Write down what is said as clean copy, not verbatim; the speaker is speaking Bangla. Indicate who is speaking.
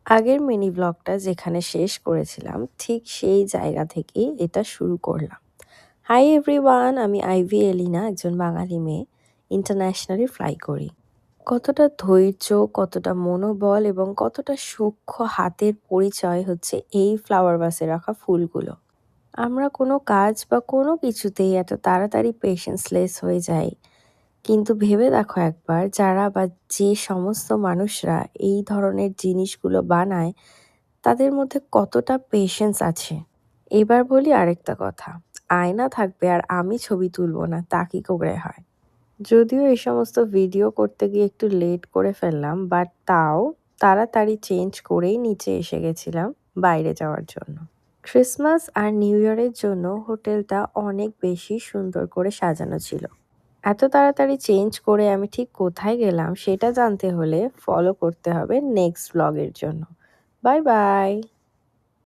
Speaker 1: আগের মিনি ব্লগটা যেখানে শেষ করেছিলাম ঠিক সেই জায়গা থেকেই এটা শুরু করলাম। হাই এভরিওয়ান, আমি আইভি এলিনা, একজন বাঙালি মেয়ে, ইন্টারন্যাশনালি ফ্লাই করি। কতটা ধৈর্য, কতটা মনোবল এবং কতটা সূক্ষ্ম হাতের পরিচয় হচ্ছে এই ফ্লাওয়ার ভাসে রাখা ফুলগুলো। আমরা কোনো কাজ বা কোনো কিছুতেই এত তাড়াতাড়ি পেশেন্সলেস হয়ে যাই, কিন্তু ভেবে দেখো একবার যারা বা যে সমস্ত মানুষরা এই ধরনের জিনিসগুলো বানায় তাদের মধ্যে কতটা পেশেন্স আছে। এবার বলি আরেকটা কথা, আয়না থাকবে আর আমি ছবি তুলবো না, তা কি করে হয়? যদিও এই সমস্ত ভিডিও করতে গিয়ে একটু লেট করে ফেললাম, বাট তাও তাড়াতাড়ি চেঞ্জ করেই নিচে এসে গেছিলাম বাইরে যাওয়ার জন্য। ক্রিসমাস আর নিউ ইয়ারের জন্য হোটেলটা অনেক বেশি সুন্দর করে সাজানো ছিল। এত তাড়াতাড়ি চেঞ্জ করে আমি ঠিক কোথায় গেলাম সেটা জানতে হলে ফলো করতে হবে নেক্সট ব্লগের জন্য। Bye bye.